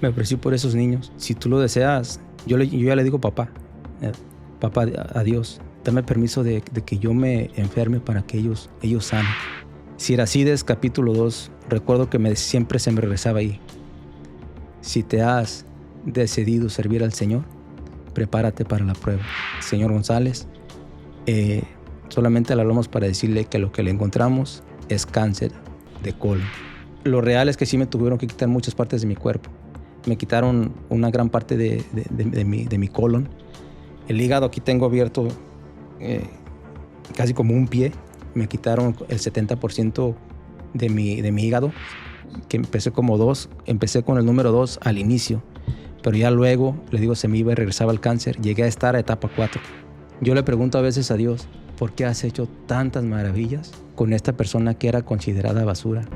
Me ofrecí por esos niños. Si tú lo deseas, yo ya le digo papá, eh, papá, a Dios, dame permiso de que yo me enferme para que ellos sanen. Siracides capítulo 2, recuerdo que siempre se me regresaba ahí. Si te has decidido servir al Señor, prepárate para la prueba. Señor González, solamente le hablamos para decirle que lo que le encontramos es cáncer de colon. Lo real es que sí me tuvieron que quitar muchas partes de mi cuerpo. Me quitaron una gran parte de mi colon. El hígado aquí tengo abierto casi como un pie. Me quitaron el 70% de mi hígado, que empecé con el número 2 al inicio, pero ya luego, le digo, se me iba y regresaba el cáncer. Llegué a estar a etapa 4. Yo le pregunto a veces a Dios, ¿por qué has hecho tantas maravillas con esta persona que era considerada basura?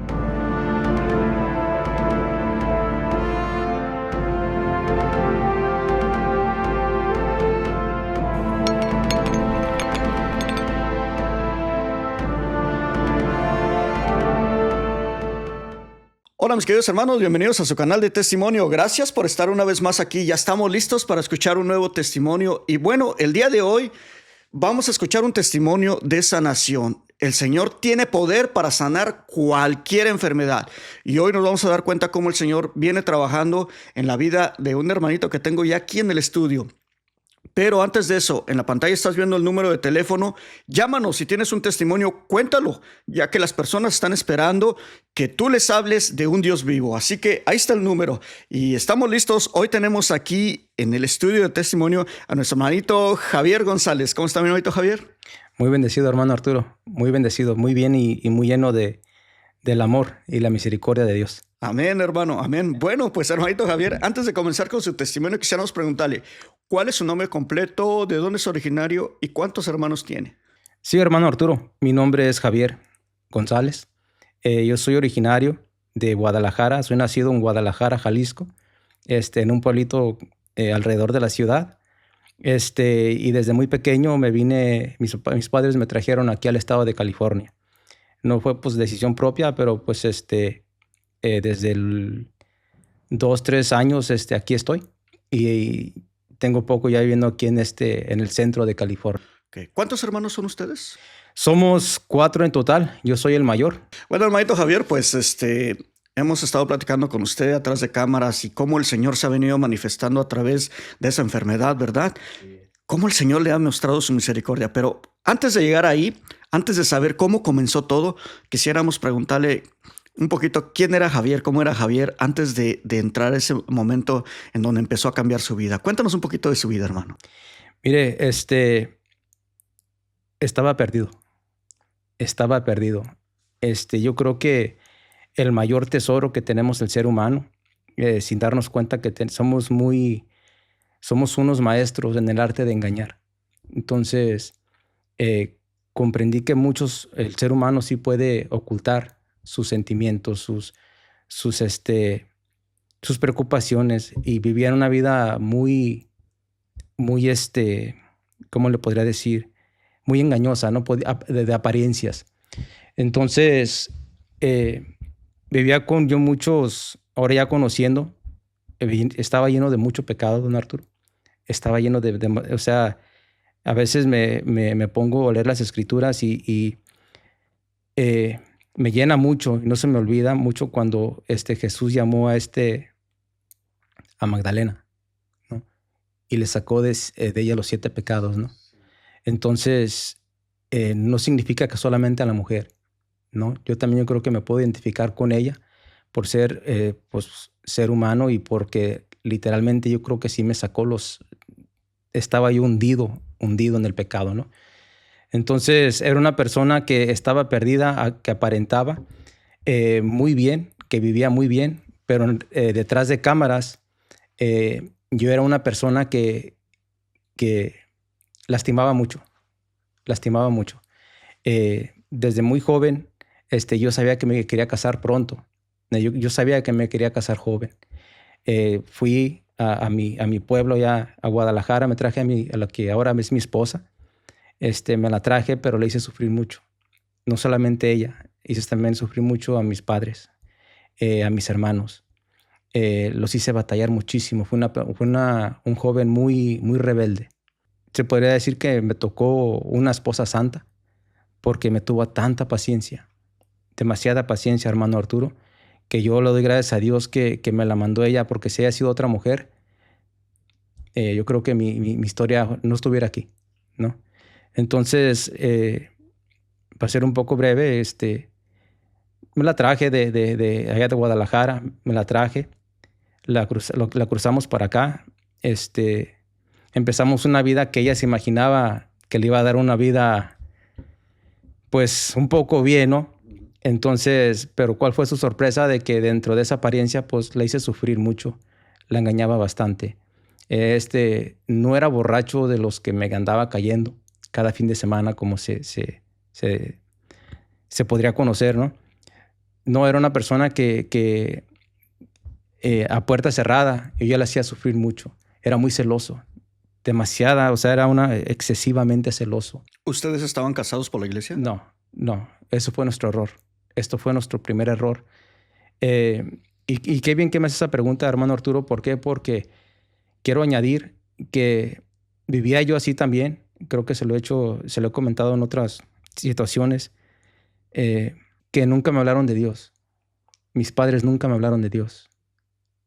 Hola mis queridos hermanos, bienvenidos a su canal de testimonio. Gracias por estar una vez más aquí. Ya estamos listos para escuchar un nuevo testimonio. Y bueno, el día de hoy vamos a escuchar un testimonio de sanación. El Señor tiene poder para sanar cualquier enfermedad. Y hoy nos vamos a dar cuenta cómo el Señor viene trabajando en la vida de un hermanito que tengo ya aquí en el estudio. Pero antes de eso, en la pantalla estás viendo el número de teléfono. Llámanos si tienes un testimonio, cuéntalo, ya que las personas están esperando que tú les hables de un Dios vivo. Así que ahí está el número y estamos listos. Hoy tenemos aquí en el estudio de testimonio a nuestro hermanito Javier González. ¿Cómo está mi hermanito Javier? Muy bendecido, hermano Arturo. Muy bendecido, muy bien y muy lleno del amor y la misericordia de Dios. Amén, hermano, amén. Bueno, pues hermanito Javier, antes de comenzar con su testimonio, quisiéramos preguntarle, ¿cuál es su nombre completo, de dónde es originario y cuántos hermanos tiene? Sí, hermano Arturo, mi nombre es Javier González. Yo soy originario de Guadalajara, soy nacido en Guadalajara, Jalisco, en un pueblito alrededor de la ciudad. Y desde muy pequeño mis padres me trajeron aquí al estado de California. No fue pues decisión propia, pero pues desde el 2, 3 años aquí estoy y tengo poco ya viviendo aquí en el centro de California. Okay. ¿Cuántos hermanos son ustedes? Somos 4 en total, yo soy el mayor. Bueno, hermanito Javier, pues hemos estado platicando con usted atrás de cámaras y cómo el Señor se ha venido manifestando a través de esa enfermedad, ¿verdad? Cómo el Señor le ha mostrado su misericordia. Pero antes de llegar ahí, antes de saber cómo comenzó todo, quisiéramos preguntarle un poquito quién era Javier, cómo era Javier antes de entrar a ese momento en donde empezó a cambiar su vida. Cuéntanos un poquito de su vida, hermano. Mire, estaba perdido. Yo creo que el mayor tesoro que tenemos el ser humano, sin darnos cuenta que somos unos maestros en el arte de engañar. Entonces, comprendí que el ser humano sí puede ocultar sus sentimientos, sus preocupaciones y vivían una vida muy, ¿cómo le podría decir? Muy engañosa, ¿no? De apariencias. Entonces, vivía con yo ahora ya conociendo, estaba lleno de mucho pecado, don Arturo. Estaba lleno o sea, a veces me pongo a leer las escrituras y me llena mucho, y no se me olvida mucho cuando Jesús llamó a Magdalena, ¿no? Y le sacó de ella los 7 pecados, ¿no? Entonces, no significa que solamente a la mujer, ¿no? Yo creo que me puedo identificar con ella por ser, pues, ser humano y porque literalmente yo creo que sí me sacó estaba yo hundido en el pecado, ¿no? Entonces, era una persona que estaba perdida, que aparentaba muy bien, que vivía muy bien, pero detrás de cámaras yo era una persona que lastimaba mucho. Desde muy joven, yo sabía que me quería casar pronto. Yo sabía que me quería casar joven. Fui a mi pueblo, ya a Guadalajara, me traje a la que ahora es mi esposa. Me la traje, pero le hice sufrir mucho. No solamente ella, hice también sufrir mucho a mis padres, a mis hermanos. los hice batallar muchísimo. Fue un joven muy, muy rebelde. Se podría decir que me tocó una esposa santa porque me tuvo tanta paciencia, demasiada paciencia, hermano Arturo, que yo le doy gracias a Dios que me la mandó ella, porque si haya sido otra mujer, yo creo que mi historia no estuviera aquí, ¿no? Entonces, para ser un poco breve, me la traje de allá de Guadalajara, me la traje, la cruzamos para acá, empezamos una vida que ella se imaginaba que le iba a dar una vida, pues, un poco bien, ¿no? Entonces, pero ¿cuál fue su sorpresa? De que dentro de esa apariencia, pues, la hice sufrir mucho, la engañaba bastante. No era borracho de los que me andaba cayendo cada fin de semana, como se podría conocer, ¿no? No era una persona que a puerta cerrada, yo ya la hacía sufrir mucho. Era muy celoso, demasiada, o sea, era excesivamente celoso. ¿Ustedes estaban casados por la iglesia? No, eso fue nuestro error. Esto fue nuestro primer error. Y qué bien que me haces esa pregunta, hermano Arturo. ¿Por qué? Porque quiero añadir que vivía yo así también. Creo que se lo he comentado en otras situaciones, que nunca me hablaron de Dios. Mis padres nunca me hablaron de Dios.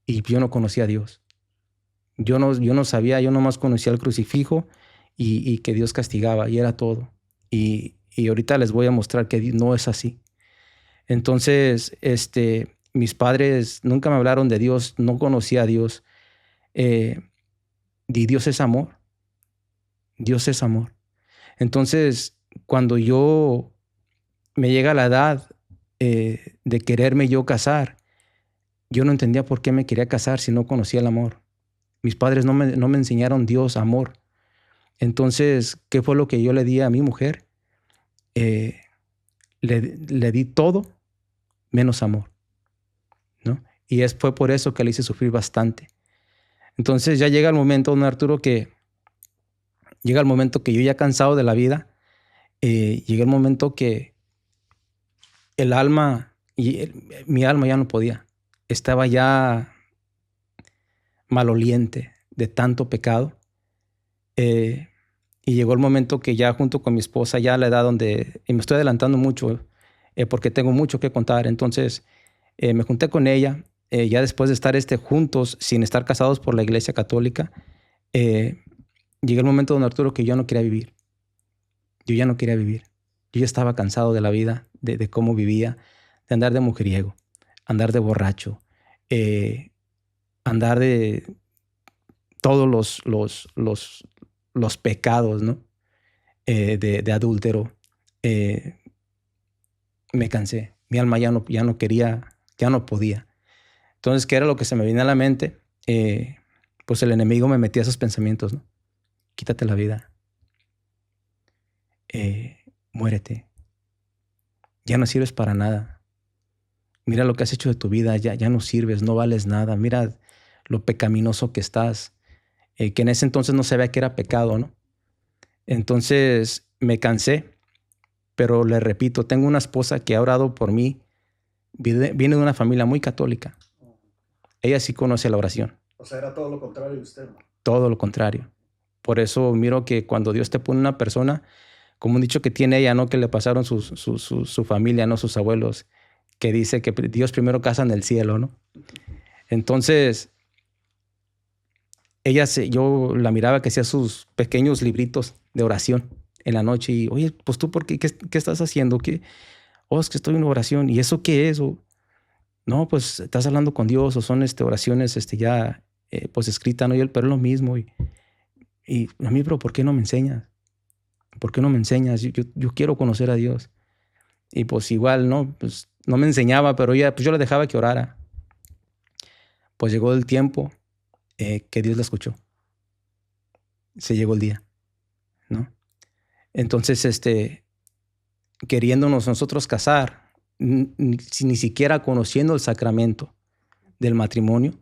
Y yo no conocía a Dios. Yo no sabía, yo nomás conocía el crucifijo y que Dios castigaba, y era todo. Y ahorita les voy a mostrar que no es así. Entonces, mis padres nunca me hablaron de Dios, no conocía a Dios. Y Dios es amor. Dios es amor. Entonces, cuando yo me llega la edad de quererme yo casar, yo no entendía por qué me quería casar si no conocía el amor. Mis padres no me enseñaron Dios, amor. Entonces, ¿qué fue lo que yo le di a mi mujer? Le di todo menos amor, ¿no? Y fue por eso que le hice sufrir bastante. Entonces ya llega el momento, don Arturo, que yo ya cansado de la vida, llega el momento que el alma, mi alma ya no podía. Estaba ya maloliente de tanto pecado. Y llegó el momento que ya junto con mi esposa, ya a la edad donde, y me estoy adelantando mucho, porque tengo mucho que contar. Entonces me junté con ella, ya después de estar juntos, sin estar casados por la Iglesia Católica. Llegó el momento, don Arturo, que yo no quería vivir. Yo ya no quería vivir. Yo ya estaba cansado de la vida, de cómo vivía, de andar de mujeriego, andar de borracho, andar de todos los pecados, ¿no? De adúltero. Me cansé. Mi alma ya no quería, ya no podía. Entonces, ¿qué era lo que se me venía a la mente? Pues el enemigo me metía esos pensamientos, ¿no? Quítate la vida. Muérete. Ya no sirves para nada. Mira lo que has hecho de tu vida. Ya no sirves, no vales nada. Mira lo pecaminoso que estás. Que en ese entonces no sabía que era pecado, ¿no? Entonces me cansé, pero le repito, tengo una esposa que ha orado por mí. Viene de una familia muy católica. Ella sí conoce la oración. O sea, era todo lo contrario de usted, ¿no? Todo lo contrario. Por eso miro que cuando Dios te pone una persona, como un dicho que tiene ella, ¿no? Que le pasaron su familia, ¿no? Sus abuelos, que dice que Dios primero casa en el cielo, ¿no? Entonces, yo la miraba que hacía sus pequeños libritos de oración en la noche y, oye, pues tú, ¿por qué? ¿Qué estás haciendo? ¿Qué? Oh, es que estoy en oración. ¿Y eso qué es? No, pues estás hablando con Dios, o son oraciones ya pues escritas, ¿no? Pero es lo mismo. Y a mí, pero ¿por qué no me enseñas? ¿Por qué no me enseñas? Yo quiero conocer a Dios. Y pues igual, ¿no? Pues no me enseñaba, pero pues yo le dejaba que orara. Pues llegó el tiempo que Dios la escuchó. Se llegó el día, ¿no? Entonces, queriéndonos nosotros casar, ni siquiera conociendo el sacramento del matrimonio,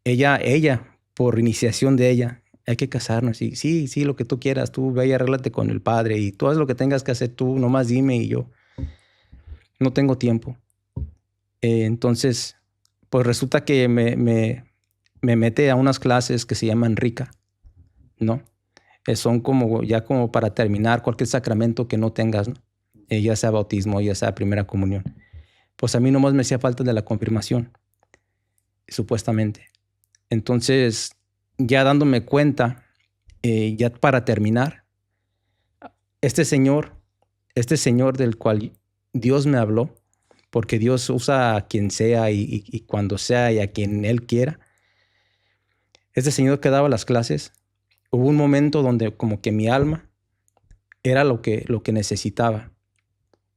ella, por iniciación de ella, hay que casarnos. Y sí, lo que tú quieras, tú ve y arréglate con el padre y tú haz lo que tengas que hacer tú, nomás dime. Y yo no tengo tiempo. Entonces, pues resulta que me mete a unas clases que se llaman Rica, ¿no? Son como ya como para terminar cualquier sacramento que no tengas, ¿no? Ya sea bautismo, ya sea primera comunión. Pues a mí nomás me hacía falta de la confirmación, supuestamente. Entonces, ya dándome cuenta, ya para terminar, este señor del cual Dios me habló, porque Dios usa a quien sea y cuando sea y a quien Él quiera. Este señor que daba las clases, hubo un momento donde como que mi alma era lo que necesitaba,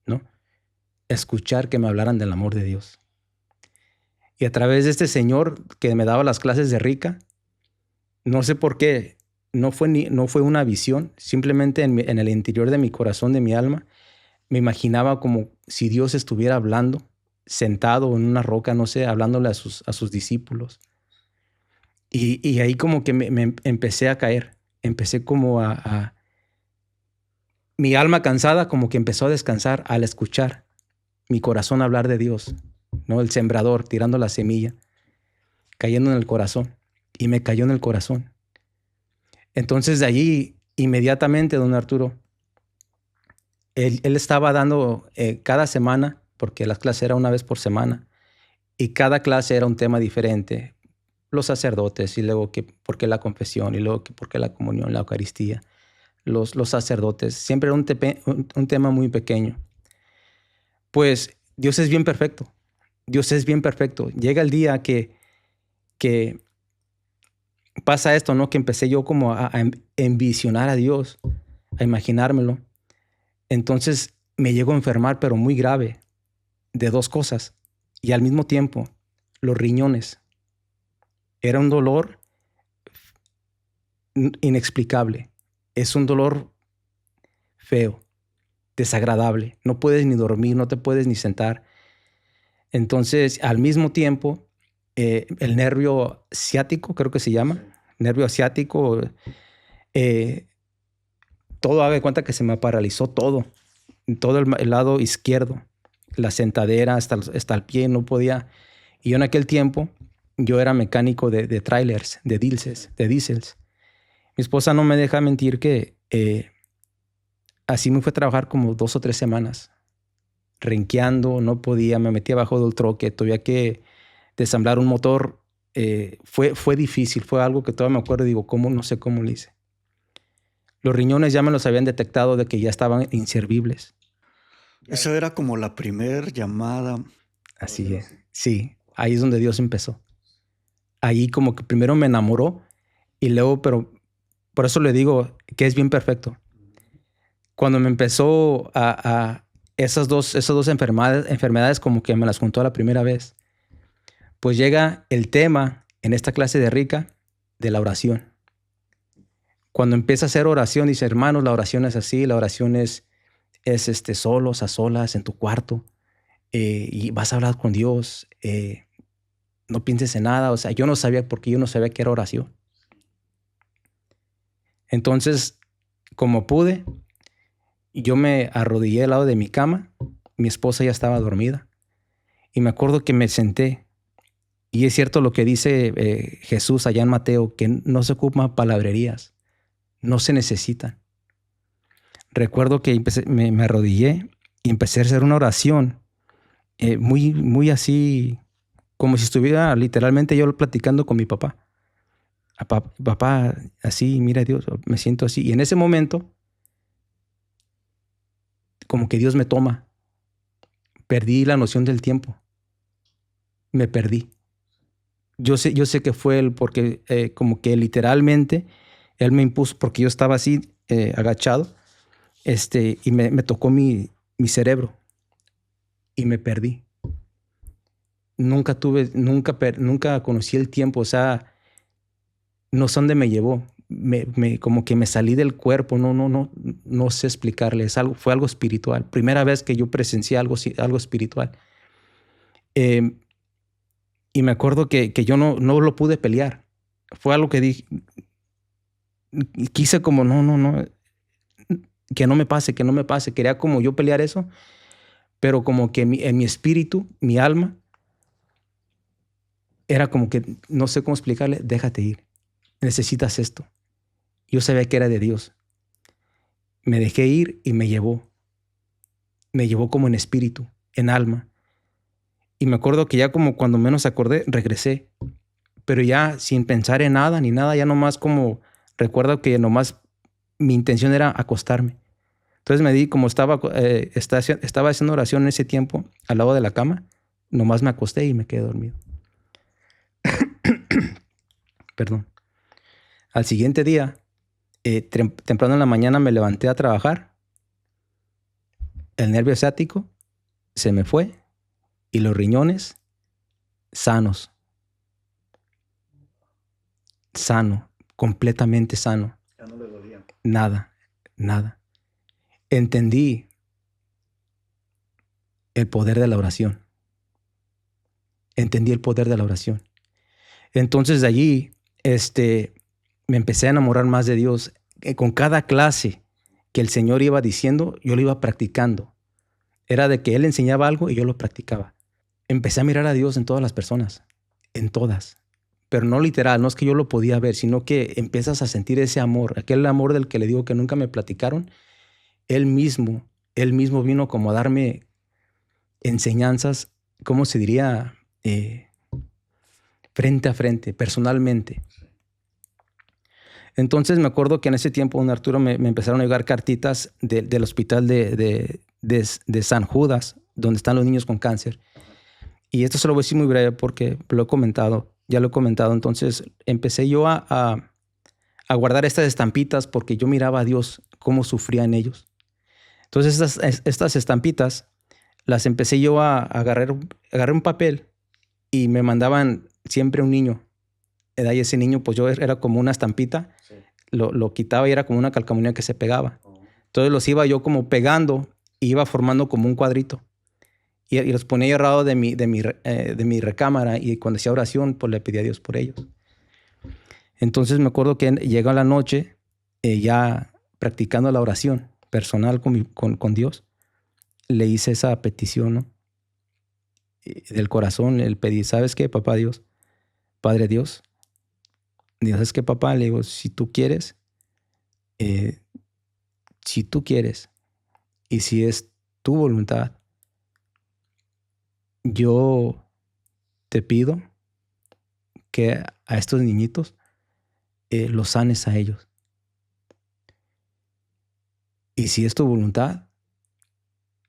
¿no? Escuchar que me hablaran del amor de Dios. Y a través de este señor que me daba las clases de Rica, no sé por qué, no fue una visión, simplemente en el interior de mi corazón, de mi alma, me imaginaba como si Dios estuviera hablando, sentado en una roca, no sé, hablándole a sus discípulos. Y ahí como que me empecé a caer, empecé como mi alma cansada como que empezó a descansar al escuchar mi corazón hablar de Dios, ¿no? El sembrador tirando la semilla, cayendo en el corazón, y me cayó en el corazón. Entonces de allí, inmediatamente, don Arturo, él estaba dando cada semana, porque la clase era una vez por semana, y cada clase era un tema diferente. Los sacerdotes, y luego que por qué la confesión, y luego que por qué la comunión, la Eucaristía. Los sacerdotes, siempre era un tema muy pequeño. Pues Dios es bien perfecto. Dios es bien perfecto. Llega el día que pasa esto, ¿no? Que empecé yo como a envisionar a Dios, a imaginármelo. Entonces me llego a enfermar, pero muy grave, de dos cosas. Y al mismo tiempo, los riñones. Era un dolor inexplicable. Es un dolor feo, desagradable. No puedes ni dormir, no te puedes ni sentar. Entonces, al mismo tiempo, el nervio ciático, creo que se llama, nervio asiático, todo, haga de cuenta que se me paralizó todo el lado izquierdo, la sentadera hasta el pie, no podía. Y yo en aquel tiempo, yo era mecánico de trailers, de diésels. Mi esposa no me deja mentir que así me fue a trabajar como 2 o 3 semanas, renqueando, no podía, me metía abajo del troque, tuve que desamblar un motor. Fue difícil, fue algo que todavía me acuerdo y digo, ¿cómo? No sé cómo lo hice. Los riñones ya me los habían detectado de que ya estaban inservibles. Esa era como la primer llamada. Así es. Sí, ahí es donde Dios empezó. Ahí como que primero me enamoró y luego, pero por eso le digo que es bien perfecto. Cuando me empezó a esas dos enfermedades como que me las juntó a la primera vez, pues llega el tema en esta clase de Rica de la oración. Cuando empieza a hacer oración, dice, hermanos, la oración es así, la oración es solos, a solas, en tu cuarto, y vas a hablar con Dios, no pienses en nada. O sea, yo no sabía, porque yo no sabía qué era oración. Entonces, como pude, yo me arrodillé al lado de mi cama, mi esposa ya estaba dormida, y me acuerdo que me senté, y es cierto lo que dice Jesús allá en Mateo, que no se ocupan palabrerías, no se necesitan. Recuerdo que me arrodillé y empecé a hacer una oración muy, muy así, como si estuviera literalmente yo platicando con mi papá. Papá, así, mira Dios, me siento así. Y en ese momento, como que Dios me toma. Perdí la noción del tiempo. Me perdí. Yo sé que fue Él, porque como que literalmente Él me impuso, porque yo estaba así, agachado, y me tocó mi cerebro y me perdí. Nunca conocí el tiempo, o sea, no sé dónde me llevó. Como que me salí del cuerpo, no sé explicarle. Fue algo espiritual. Primera vez que yo presencié algo espiritual. Y me acuerdo que yo no lo pude pelear. Fue algo que dije, quise como que no me pase. Quería como yo pelear eso, pero como que en mi espíritu, mi alma, era como que, no sé cómo explicarle, déjate ir, necesitas esto. Yo sabía que era de Dios. Me dejé ir y me llevó como en espíritu, en alma. Y me acuerdo que ya como cuando menos acordé, regresé, pero ya sin pensar en nada ni nada, ya nomás como, recuerdo que nomás mi intención era acostarme. Entonces me di, como estaba haciendo oración en ese tiempo, al lado de la cama, nomás me acosté y me quedé dormido. Perdón. Al siguiente día, temprano en la mañana me levanté a trabajar. El nervio ciático se me fue y los riñones sanos. Sano, completamente sano. Ya no le dolía. Nada. Entendí el poder de la oración. Entonces de allí, me empecé a enamorar más de Dios. Con cada clase que el Señor iba diciendo, yo lo iba practicando. Era de que Él enseñaba algo y yo lo practicaba. Empecé a mirar a Dios en todas las personas, en todas. Pero no literal, no es que yo lo podía ver, sino que empiezas a sentir ese amor, aquel amor del que le digo que nunca me platicaron. Él mismo vino como a darme enseñanzas, ¿cómo se diría? Frente a frente, personalmente. Entonces me acuerdo que en ese tiempo, don Arturo, me empezaron a llegar cartitas del hospital de San Judas, donde están los niños con cáncer. Y esto se lo voy a decir muy breve porque ya lo he comentado. Entonces empecé yo a guardar estas estampitas porque yo miraba a Dios, cómo sufrían ellos. Entonces estas estampitas las empecé yo a agarré un papel y me mandaban siempre un niño. Y ese niño, pues yo era como una estampita, sí. Lo quitaba y era como una calcamonía que se pegaba. Entonces los iba yo como pegando y iba formando como un cuadrito. Y los ponía al lado de mi recámara, y cuando hacía oración, pues le pedía a Dios por ellos. Entonces me acuerdo que llegó la noche, ya practicando la oración personal con Dios, le hice esa petición, ¿no? Del corazón, le pedí, ¿sabes qué, papá Dios? Padre Dios, ¿sabes qué, papá? Le digo, si tú quieres, y si es tu voluntad, yo te pido que a estos niñitos los sanes a ellos. Y si es tu voluntad,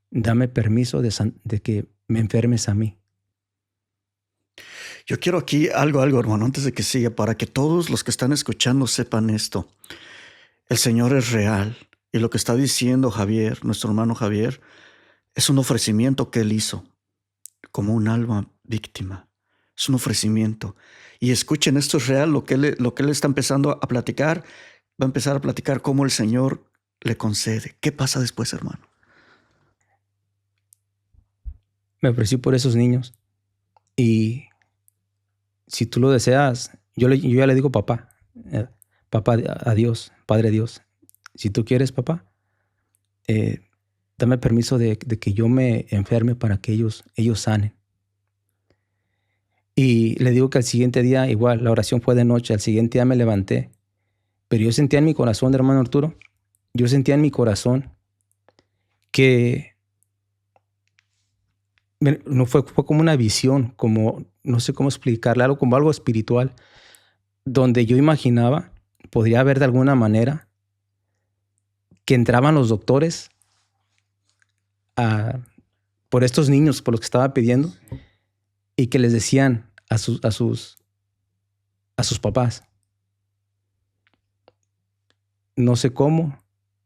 dame permiso de que me enfermes a mí. Yo quiero aquí algo, hermano, antes de que siga, para que todos los que están escuchando sepan esto. El Señor es real. Y lo que está diciendo Javier, nuestro hermano Javier, es un ofrecimiento que Él hizo como un alma víctima. Es un ofrecimiento. Y escuchen, esto es real, lo que él está empezando a platicar. Va a empezar a platicar cómo el Señor le concede. ¿Qué pasa después, hermano? Me ofrecí por esos niños. Y si tú lo deseas, yo ya le digo papá. Papá a Dios, Padre Dios. Si tú quieres, papá, dame permiso de que yo me enferme para que ellos sanen. Y le digo que al siguiente día, igual, la oración fue de noche, al siguiente día me levanté. Pero yo sentía en mi corazón, hermano Arturo, que no fue como una visión, como, no sé cómo explicarle, como algo espiritual, donde yo imaginaba, podría haber de alguna manera, que entraban los doctores por estos niños, por los que estaba pidiendo, y que les decían a sus papás, no sé cómo,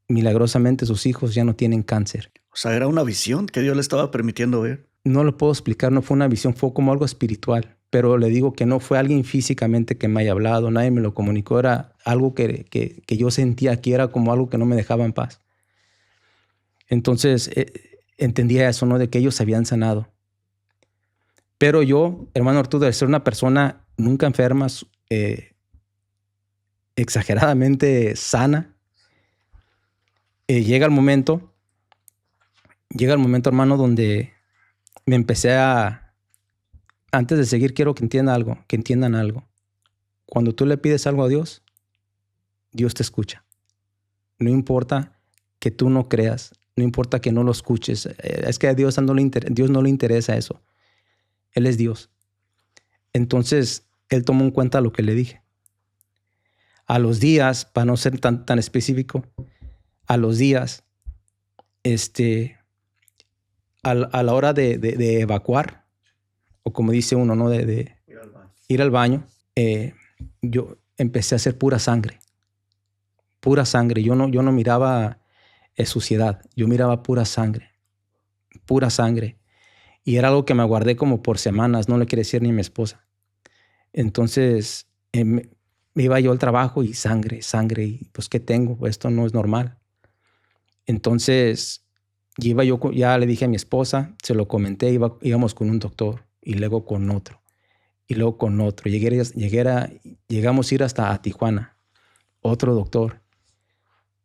milagrosamente sus hijos ya no tienen cáncer. O sea, era una visión que Dios le estaba permitiendo ver. No lo puedo explicar, no fue una visión, fue como algo espiritual, pero le digo que no fue alguien físicamente que me haya hablado, nadie me lo comunicó, era algo que yo sentía que era como algo que no me dejaba en paz. Entonces entendía eso, ¿no? De que ellos se habían sanado. Pero yo, hermano Arturo, de ser una persona nunca enferma, exageradamente sana, llega el momento, hermano, donde me empecé a antes de seguir, quiero que entiendan algo. Cuando tú le pides algo a Dios, Dios te escucha. No importa que tú no creas, no importa que no lo escuches. Es que a Dios no le interesa eso. Él es Dios. Entonces, Él tomó en cuenta lo que le dije. A los días, para no ser tan específico, a los días, a la hora de evacuar, o como dice uno, ¿no? De ir al baño, yo empecé a hacer pura sangre. Pura sangre. Yo no miraba suciedad. Yo miraba pura sangre. Pura sangre. Y era algo que me guardé como por semanas. No le quería decir ni a mi esposa. Entonces, me iba yo al trabajo y sangre. Y pues, ¿qué tengo? Esto no es normal. Entonces, ya le dije a mi esposa, se lo comenté, íbamos con un doctor y luego con otro. Y luego con otro. Llegamos a ir hasta a Tijuana. Otro doctor.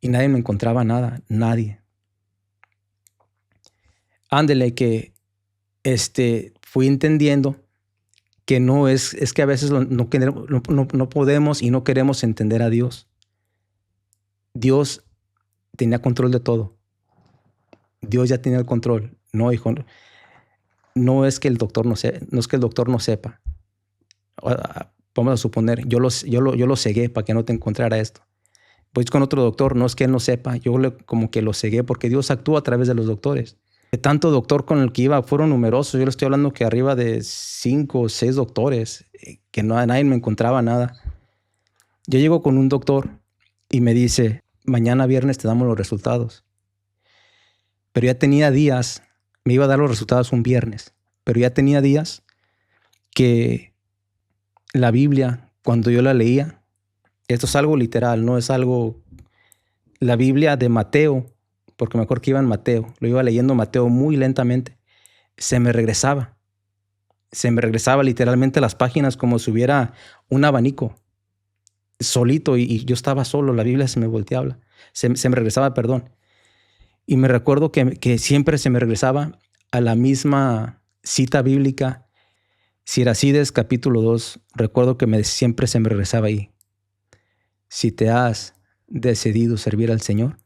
Y nadie me encontraba nada. Nadie. Ándele que fui entendiendo que no es que a veces no podemos y no queremos entender a Dios. Dios tenía control de todo. Dios ya tenía el control. No, hijo, no es que el doctor no sepa. Vamos a suponer, yo lo cegué para que no te encontrara esto. Pues con otro doctor, no es que él no sepa, como que lo cegué porque Dios actúa a través de los doctores. De tanto doctor con el que iba, fueron numerosos. Yo le estoy hablando que arriba de 5 o 6 doctores, que nadie me encontraba nada. Yo llego con un doctor y me dice, mañana viernes te damos los resultados. Pero ya tenía días, me iba a dar los resultados un viernes, pero ya tenía días que la Biblia, cuando yo la leía, esto es algo literal, no es algo... La Biblia de Mateo, porque me acuerdo que iba en Mateo, lo iba leyendo Mateo muy lentamente, se me regresaba literalmente las páginas como si hubiera un abanico solito y yo estaba solo, la Biblia se me volteaba, se me regresaba, perdón. Y me recuerdo que siempre se me regresaba a la misma cita bíblica, Siracides capítulo 2, recuerdo que siempre se me regresaba ahí. Si te has decidido servir al Señor,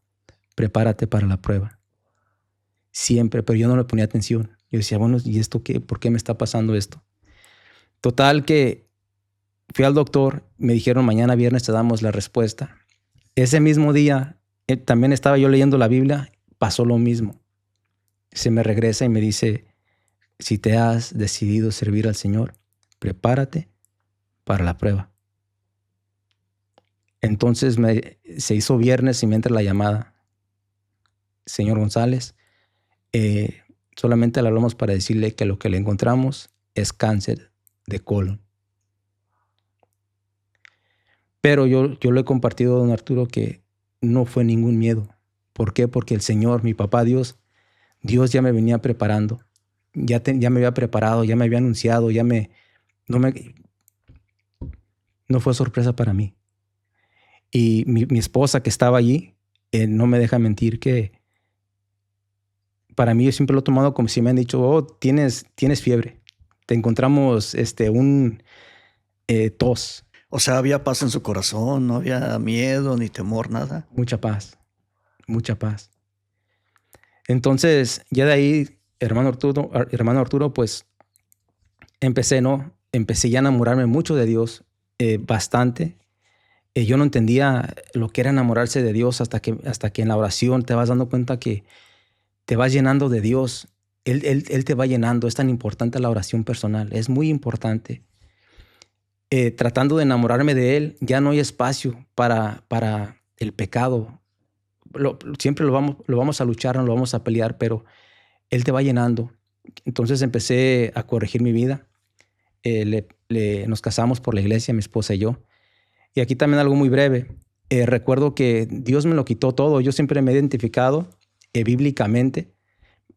prepárate para la prueba. Siempre, pero yo no le ponía atención. Yo decía, bueno, ¿y esto qué? ¿Por qué me está pasando esto? Total que fui al doctor, me dijeron, mañana viernes te damos la respuesta. Ese mismo día, también estaba yo leyendo la Biblia, pasó lo mismo. Se me regresa y me dice, si te has decidido servir al Señor, prepárate para la prueba. Entonces se hizo viernes y me entra la llamada. Señor González, solamente le hablamos para decirle que lo que le encontramos es cáncer de colon. Pero yo le he compartido a don Arturo que no fue ningún miedo. ¿Por qué? Porque el Señor, mi papá Dios ya me venía preparando. Ya me había preparado, ya me había anunciado, no fue sorpresa para mí. Y mi esposa que estaba allí, no me deja mentir que para mí yo siempre lo he tomado como si me han dicho, oh, tienes fiebre, te encontramos un tos. O sea, había paz en su corazón, no había miedo ni temor, nada. Mucha paz. Entonces, ya de ahí, hermano Arturo, pues empecé ya a enamorarme mucho de Dios, bastante. Yo no entendía lo que era enamorarse de Dios hasta que en la oración te vas dando cuenta que te vas llenando de Dios. Él te va llenando. Es tan importante la oración personal. Es muy importante. Tratando de enamorarme de Él, ya no hay espacio para el pecado. Siempre lo vamos a luchar, no lo vamos a pelear, pero Él te va llenando. Entonces empecé a corregir mi vida. Nos casamos por la iglesia, mi esposa y yo. Y aquí también algo muy breve. Recuerdo que Dios me lo quitó todo. Yo siempre me he identificado bíblicamente.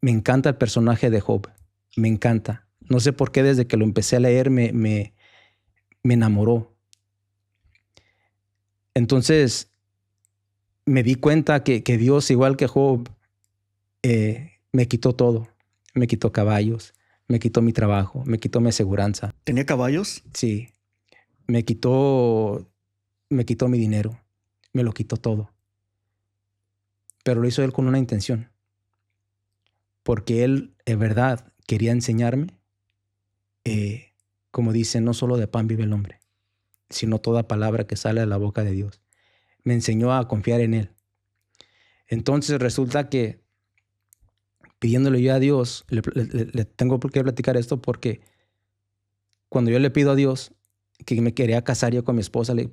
Me encanta el personaje de Job. Me encanta. No sé por qué desde que lo empecé a leer me enamoró. Entonces me di cuenta que Dios, igual que Job, me quitó todo. Me quitó caballos, me quitó mi trabajo, me quitó mi aseguranza. ¿Tenía caballos? Sí, me quitó mi dinero, me lo quitó todo. Pero lo hizo él con una intención, porque él, en verdad, quería enseñarme, como dice, no solo de pan vive el hombre, sino toda palabra que sale de la boca de Dios. Me enseñó a confiar en él. Entonces resulta que pidiéndole yo a Dios, le tengo por qué platicar esto, porque cuando yo le pido a Dios que me quería casar yo con mi esposa, le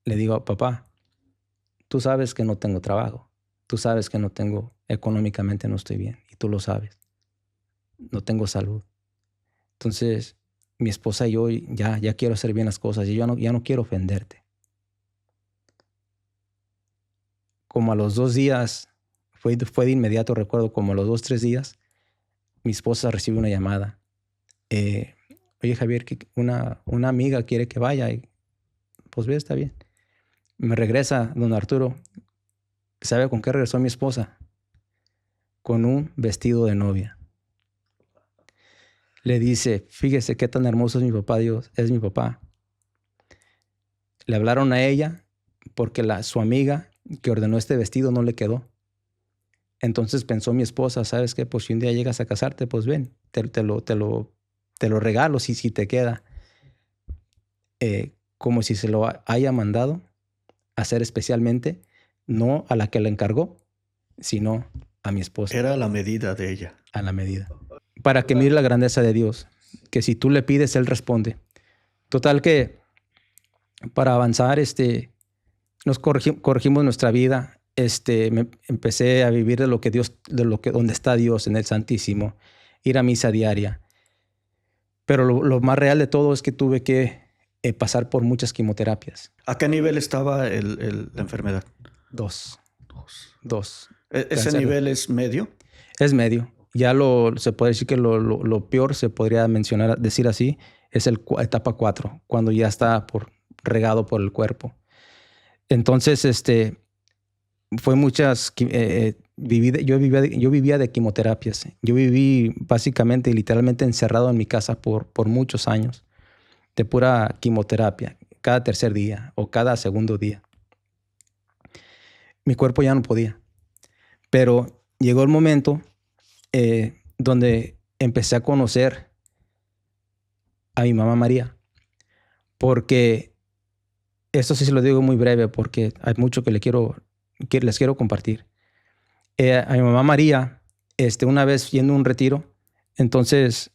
digo, papá, tú sabes que no tengo trabajo, tú sabes que no tengo, económicamente no estoy bien, y tú lo sabes, no tengo salud. Entonces, mi esposa y yo ya quiero hacer bien las cosas, y yo ya no quiero ofenderte. Como a los 2 días, fue de inmediato, recuerdo, como a los 2, 3 días, mi esposa recibe una llamada. Oye, Javier, que una amiga quiere que vaya. Y, pues ve, está bien. Me regresa don Arturo. ¿Sabe con qué regresó mi esposa? Con un vestido de novia. Le dice, fíjese qué tan hermoso es mi papá Dios, es mi papá. Le hablaron a ella porque su amiga que ordenó este vestido no le quedó. Entonces pensó mi esposa, ¿sabes qué? Pues si un día llegas a casarte, pues ven, te lo regalo si te queda. Como si se lo haya mandado hacer especialmente, no a la que le encargó, sino a mi esposa. Era la medida de ella. A la medida. Para que mire la grandeza de Dios, que si tú le pides, Él responde. Total que para avanzar, nos corregimos nuestra vida. Empecé a vivir de lo que Dios, donde está Dios en el Santísimo, ir a misa diaria. Pero lo más real de todo es que tuve que pasar por muchas quimioterapias. ¿A qué nivel estaba la enfermedad? 2. ¿Ese Cáncer. nivel es medio? Es medio. Ya se puede decir que lo peor, se podría decir así, es etapa 4, cuando ya está regado por el cuerpo. Entonces, fue muchas, yo vivía de quimioterapias. Yo viví básicamente y literalmente encerrado en mi casa por muchos años, de pura quimioterapia, cada tercer día o cada segundo día. Mi cuerpo ya no podía. Pero llegó el momento donde empecé a conocer a mi mamá María. Porque, esto sí se lo digo muy breve, porque hay mucho que les quiero compartir. A mi mamá María, una vez yendo a un retiro, entonces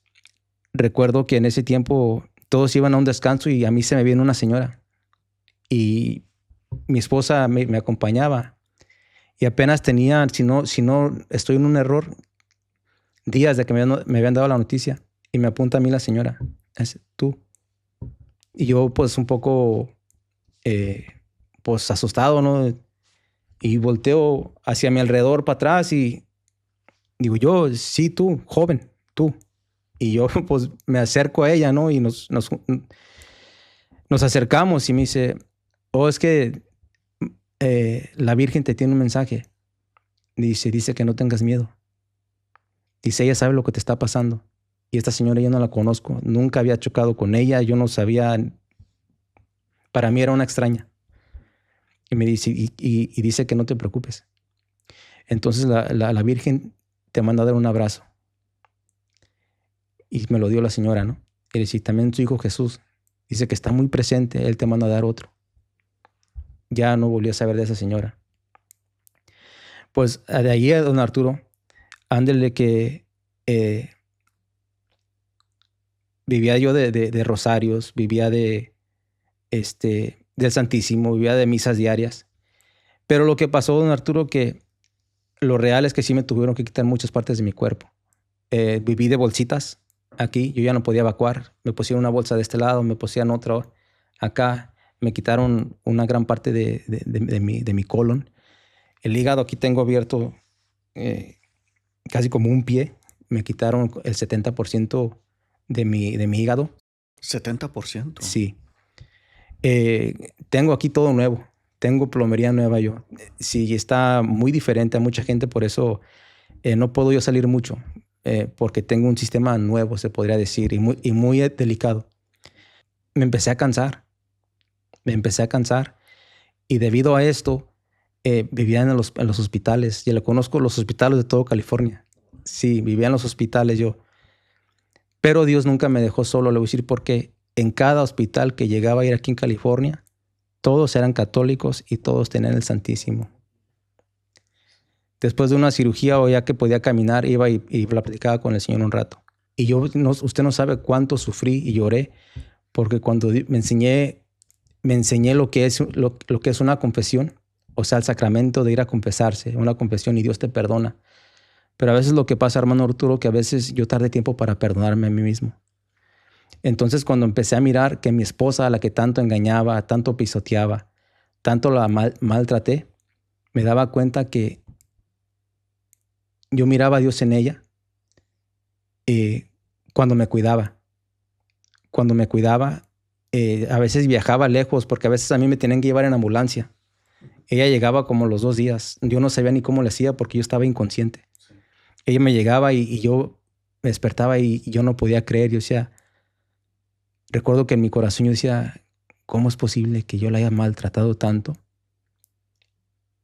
recuerdo que en ese tiempo todos iban a un descanso y a mí se me viene una señora. Y mi esposa me acompañaba. Y apenas tenía, si no estoy en un error, días de que me habían dado la noticia. Y me apunta a mí la señora. Es tú. Y yo pues un poco pues asustado, ¿no? Y volteo hacia mi alrededor para atrás y digo yo, sí, tú, joven, tú. Y yo pues me acerco a ella, ¿no? Y nos acercamos y me dice, es que la Virgen te tiene un mensaje. Dice que no tengas miedo. Dice, ella sabe lo que te está pasando. Y esta señora yo no la conozco. Nunca había chocado con ella. Yo no sabía. Para mí era una extraña. Y me dice, y dice que no te preocupes. Entonces la Virgen te manda a dar un abrazo. Y me lo dio la señora, ¿no? Y le dice, también tu hijo Jesús. Dice que está muy presente. Él te manda a dar otro. Ya no volví a saber de esa señora. Pues de ahí a don Arturo, ándele que vivía yo de rosarios, vivía del Santísimo, vivía de misas diarias. Pero lo que pasó, don Arturo, que lo real es que sí me tuvieron que quitar muchas partes de mi cuerpo. Viví de bolsitas aquí, yo ya no podía evacuar. Me pusieron una bolsa de este lado, me pusieron otra acá. Me quitaron una gran parte de mi colon. El hígado aquí tengo abierto casi como un pie. Me quitaron el 70% de mi hígado. ¿70%? Sí. Tengo aquí todo nuevo. Tengo plomería nueva yo. Sí, está muy diferente a mucha gente, por eso no puedo yo salir mucho. porque tengo un sistema nuevo, se podría decir, y muy delicado. Me empecé a cansar, y debido a esto, vivía en los hospitales. Yo le conozco los hospitales de todo California. Sí, vivía en los hospitales yo. Pero Dios nunca me dejó solo. Le voy a decir por qué. En cada hospital que llegaba a ir aquí en California, todos eran católicos y todos tenían el Santísimo. Después de una cirugía o ya que podía caminar, iba y platicaba con el Señor un rato. Y yo, usted no sabe cuánto sufrí y lloré, porque cuando me enseñé lo que es una confesión, o sea, el sacramento de ir a confesarse, una confesión, y Dios te perdona. Pero a veces lo que pasa, hermano Arturo, que a veces yo tardé tiempo para perdonarme a mí mismo. Entonces, cuando empecé a mirar que mi esposa, a la que tanto engañaba, tanto pisoteaba, tanto la maltraté, me daba cuenta que yo miraba a Dios en ella cuando me cuidaba. Cuando me cuidaba, a veces viajaba lejos, porque a veces a mí me tenían que llevar en ambulancia. Ella llegaba como los 2 días. Yo no sabía ni cómo le hacía porque yo estaba inconsciente. Ella me llegaba y yo me despertaba y yo no podía creer. Yo decía, recuerdo que en mi corazón yo decía, ¿cómo es posible que yo la haya maltratado tanto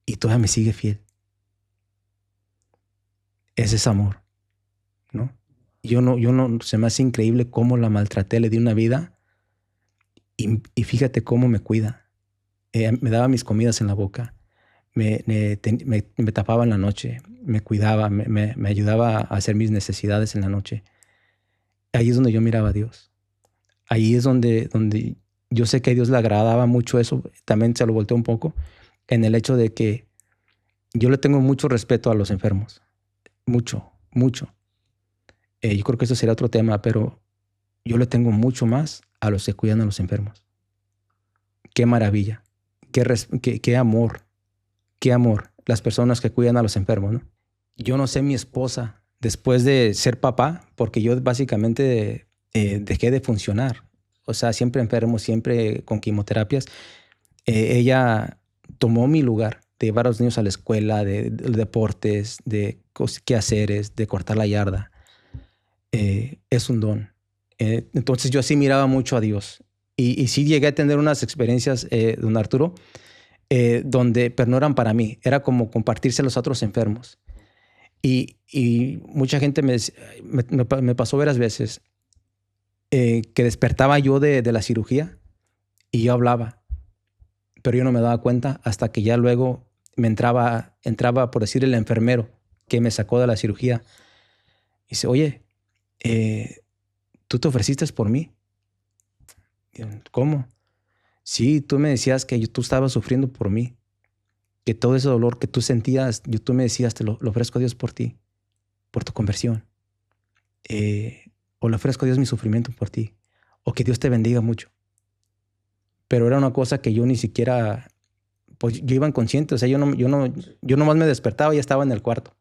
y todavía me sigue fiel? Ese es amor, ¿no? Yo no, se me hace increíble cómo la maltraté, le di una vida y fíjate cómo me cuida. Me daba mis comidas en la boca, me tapaba en la noche, me cuidaba, me ayudaba a hacer mis necesidades en la noche. Ahí es donde yo miraba a Dios. Ahí es donde yo sé que a Dios le agradaba mucho eso. También se lo volteó un poco en el hecho de que yo le tengo mucho respeto a los enfermos. Mucho, mucho. Yo creo que eso sería otro tema, pero yo le tengo mucho más a los que cuidan a los enfermos. Qué maravilla. Qué amor, las personas que cuidan a los enfermos, ¿no? Yo no sé mi esposa, después de ser papá, porque yo básicamente dejé de funcionar. O sea, siempre enfermo, siempre con quimioterapias. Ella tomó mi lugar de llevar a los niños a la escuela, de deportes, de quehaceres, de cortar la yarda. Es un don. Entonces yo así miraba mucho a Dios. Y sí llegué a tener unas experiencias, don Arturo, pero no eran para mí. Era como compartirse a los otros enfermos. Y mucha gente me pasó varias veces que despertaba yo de la cirugía y yo hablaba, pero yo no me daba cuenta hasta que ya luego me entraba, por decir, el enfermero que me sacó de la cirugía. Y dice, oye, ¿tú te ofreciste por mí? ¿Cómo? Sí, tú me decías que tú estabas sufriendo por mí, que todo ese dolor que tú sentías, tú me decías, te lo ofrezco a Dios por ti, por tu conversión. O le ofrezco a Dios mi sufrimiento por ti, o que Dios te bendiga mucho. Pero era una cosa que yo ni siquiera, pues yo iba inconsciente, o sea, yo nomás me despertaba y ya estaba en el cuarto.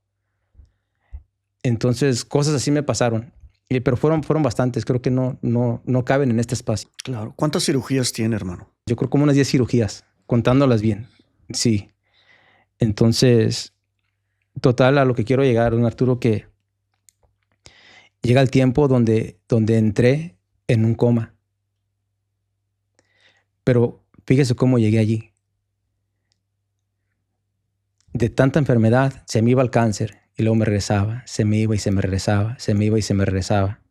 Entonces, cosas así me pasaron. Pero fueron bastantes, creo que no caben en este espacio. Claro. ¿Cuántas cirugías tiene, hermano? Yo creo como unas 10 cirugías, contándolas bien. Sí. Entonces, total, a lo que quiero llegar, don Arturo, que llega el tiempo donde entré en un coma. Pero fíjese cómo llegué allí. De tanta enfermedad, se me iba el cáncer y luego me regresaba. Se me iba y se me regresaba, se me iba y se me regresaba.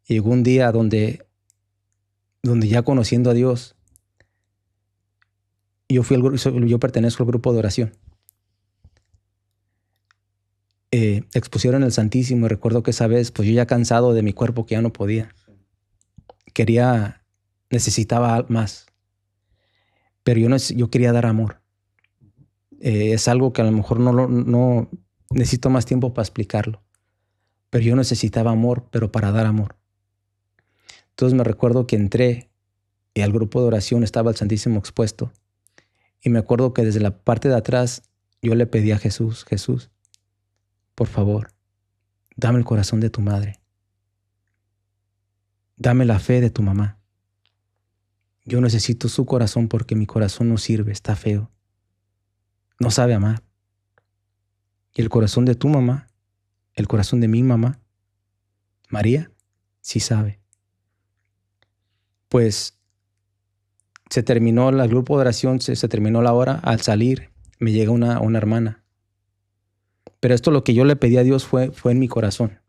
Y llegó un día donde ya conociendo a Dios, yo pertenezco al grupo de oración. Expusieron el Santísimo y recuerdo que esa vez, pues yo ya cansado de mi cuerpo que ya no podía. Necesitaba más. Pero yo quería dar amor. Es algo que a lo mejor no necesito más tiempo para explicarlo. Pero yo necesitaba amor, pero para dar amor. Entonces me recuerdo que entré y al grupo de oración estaba el Santísimo expuesto. Y me acuerdo que desde la parte de atrás yo le pedí a Jesús, Jesús, por favor, dame el corazón de tu madre. Dame la fe de tu mamá. Yo necesito su corazón porque mi corazón no sirve, está feo. No sabe amar. Y el corazón de tu mamá El corazón de mi mamá, María, sí sabe. Pues se terminó el grupo de oración, se terminó la hora. Al salir me llega una hermana. Pero esto lo que yo le pedí a Dios fue en mi corazón.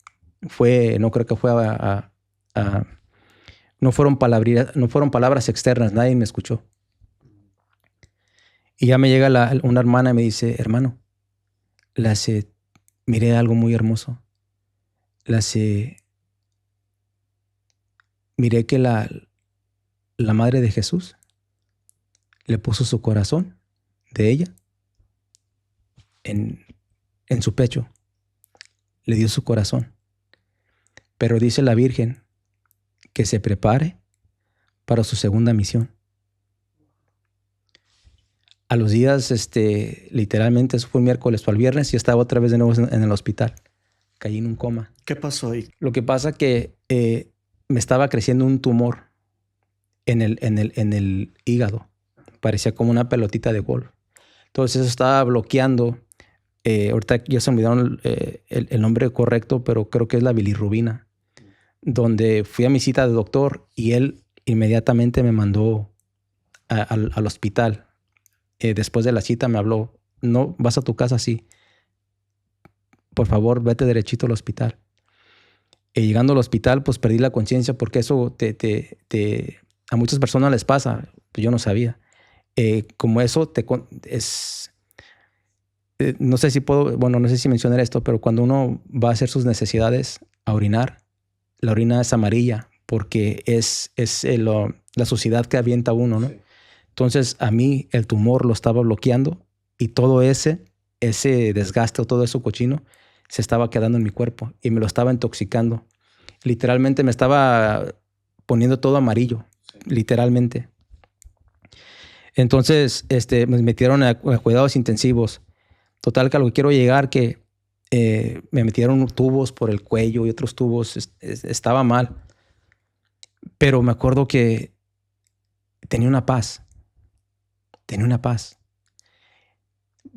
No creo que fue no fueron palabras externas, nadie me escuchó. Y ya me llega una hermana y me dice, hermano, miré algo muy hermoso. Miré que la madre de Jesús le puso su corazón de ella en su pecho. Le dio su corazón. Pero dice la Virgen que se prepare para su segunda misión. A los días, literalmente, eso fue un miércoles o el viernes, y estaba otra vez de nuevo en el hospital. Caí en un coma. ¿Qué pasó ahí? Lo que pasa que me estaba creciendo un tumor en el hígado. Parecía como una pelotita de golf. Entonces eso estaba bloqueando. Ahorita ya se me olvidaron el nombre correcto, pero creo que es la bilirrubina. Donde fui a mi cita de doctor y él inmediatamente me mandó al hospital. Después de la cita me habló, no, vas a tu casa, sí. Por favor, vete derechito al hospital. Llegando al hospital, pues perdí la conciencia porque eso a muchas personas les pasa. Pues yo no sabía. Como eso no sé si mencionar esto, pero cuando uno va a hacer sus necesidades, a orinar, la orina es amarilla porque es la suciedad que avienta uno, ¿no? Sí. Entonces a mí el tumor lo estaba bloqueando y todo ese desgaste o todo eso cochino se estaba quedando en mi cuerpo y me lo estaba intoxicando. Literalmente me estaba poniendo todo amarillo, sí. Literalmente. Entonces me metieron a cuidados intensivos. Total, que a lo que quiero llegar, que me metieron tubos por el cuello y otros tubos. Estaba mal. Pero me acuerdo que tenía una paz.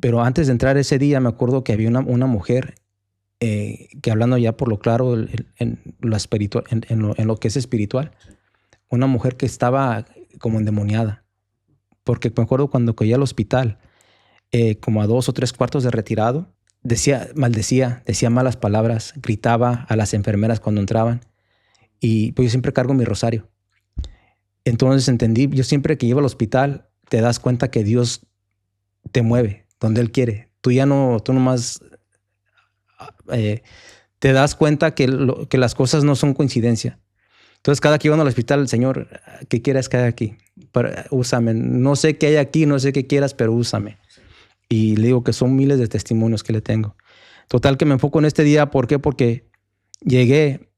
Pero antes de entrar ese día, me acuerdo que había una mujer que, hablando ya por lo claro en lo que es espiritual, una mujer que estaba como endemoniada. Porque me acuerdo cuando caí al hospital, como a 2 o 3 cuartos de retirado, maldecía, decía malas palabras, gritaba a las enfermeras cuando entraban. Y pues yo siempre cargo mi rosario. Entonces entendí, yo siempre que llego al hospital, te das cuenta que Dios te mueve donde Él quiere. Tú nomás te das cuenta que las cosas no son coincidencia. Entonces cada que iba al hospital, Señor, ¿qué quieres que haga aquí? Úsame. No sé qué hay aquí, no sé qué quieras, pero úsame. Y le digo que son miles de testimonios que le tengo. Total, que me enfoco en este día. ¿Por qué? Porque llegué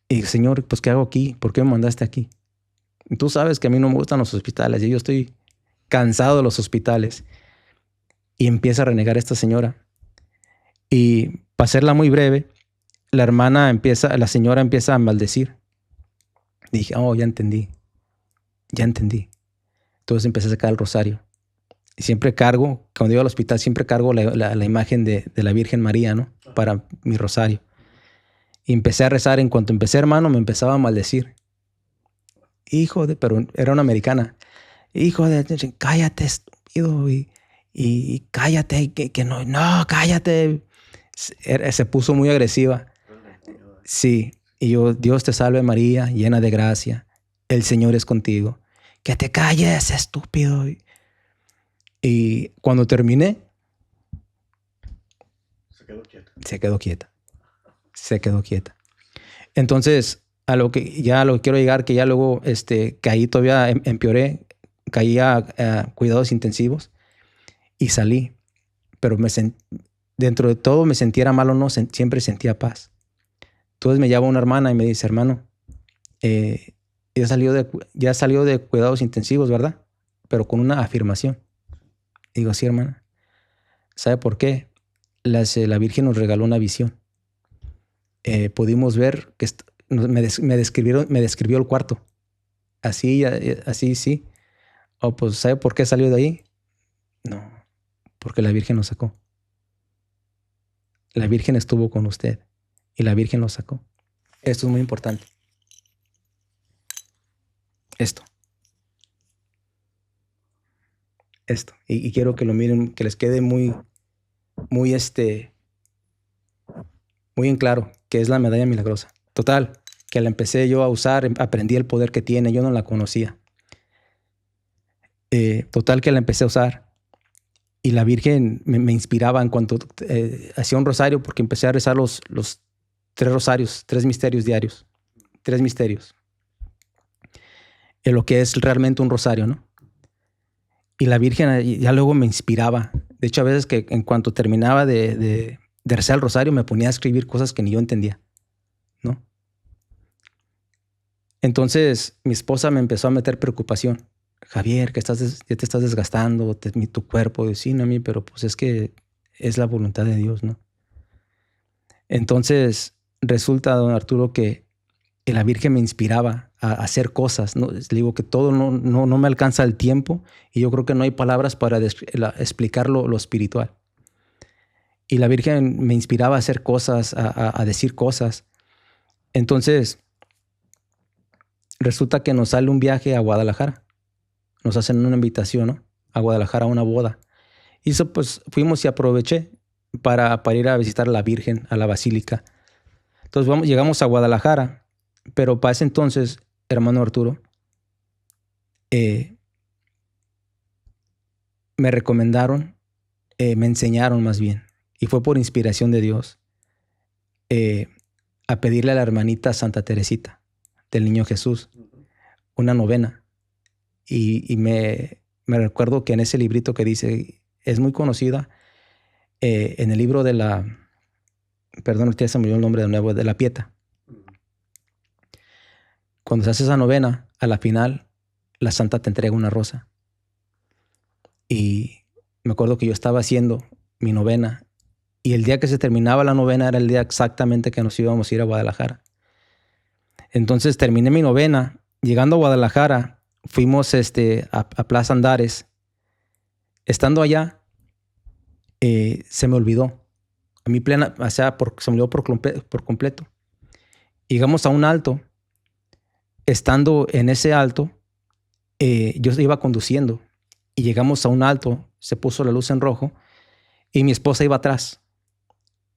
y dije, Señor, pues ¿qué hago aquí? ¿Por qué me mandaste aquí? Y tú sabes que a mí no me gustan los hospitales y yo estoy cansado de los hospitales. Y empieza a renegar esta señora. Y para hacerla muy breve, la señora empieza a maldecir. Dije, oh, ya entendí. Entonces empecé a sacar el rosario. Y siempre cargo, cuando iba al hospital, siempre cargo la imagen de la Virgen María, ¿no? Para mi rosario. Y empecé a rezar. En cuanto empecé, hermano, me empezaba a maldecir. Pero era una americana. Cállate, estúpido. Y cállate, que no, cállate. Se puso muy agresiva. Sí. Y yo, Dios te salve María, llena de gracia. El Señor es contigo. Que te calles, estúpido. Y cuando terminé, se quedó quieta. Entonces, a lo que quiero llegar, que ya luego caí, todavía empeoré, caí a cuidados intensivos y salí. Pero dentro de todo, me sentiera mal o no, siempre sentía paz. Entonces me llama una hermana y me dice, hermano, ya salió de cuidados intensivos, ¿verdad? Pero con una afirmación. Digo, sí, hermana. ¿Sabe por qué? La Virgen nos regaló una visión. Pudimos ver que me describió el cuarto. Así, sí. Pues, ¿sabe por qué salió de ahí? No, porque la Virgen nos sacó. La Virgen estuvo con usted. y la Virgen lo sacó. Esto es muy importante. Esto. Y quiero que lo miren, que les quede muy en claro, que es la medalla milagrosa. Total, que la empecé yo a usar, aprendí el poder que tiene, yo no la conocía. Total, que la empecé a usar. Y la Virgen me inspiraba en cuanto hacía un rosario, porque empecé a rezar los 3 rosarios, 3 misterios diarios. 3 misterios. En lo que es realmente un rosario, ¿no? Y la Virgen ya luego me inspiraba. De hecho, a veces que en cuanto terminaba de rezar el rosario, me ponía a escribir cosas que ni yo entendía, ¿no? Entonces, mi esposa me empezó a meter preocupación. Javier, que ya te estás desgastando, tu cuerpo. Y sí, no, a mí, pero pues es que es la voluntad de Dios, ¿no? Entonces, resulta, don Arturo, que la Virgen me inspiraba a hacer cosas, ¿no? Le digo que todo no me alcanza el tiempo y yo creo que no hay palabras para explicar lo espiritual. Y la Virgen me inspiraba a hacer cosas, a decir cosas. Entonces, resulta que nos sale un viaje a Guadalajara. Nos hacen una invitación, ¿no? A Guadalajara a una boda. Y eso, pues, fuimos y aproveché para ir a visitar a la Virgen, a la Basílica. Entonces, llegamos a Guadalajara, pero para ese entonces, hermano Arturo, me recomendaron, me enseñaron más bien, y fue por inspiración de Dios, a pedirle a la hermanita Santa Teresita del Niño Jesús una novena. Y me recuerdo que en ese librito que dice, es muy conocida, en el libro de la, perdón, usted se me olvidó el nombre de nuevo, de la Pieta. Cuando se hace esa novena, a la final, la Santa te entrega una rosa. Y me acuerdo que yo estaba haciendo mi novena y el día que se terminaba la novena era el día exactamente que nos íbamos a ir a Guadalajara. Entonces terminé mi novena. Llegando a Guadalajara, fuimos a Plaza Andares. Estando allá, se me olvidó. A mí plena, o sea, se me olvidó por completo. Llegamos a un alto. Estando en ese alto, yo iba conduciendo y llegamos a un alto, se puso la luz en rojo y mi esposa iba atrás.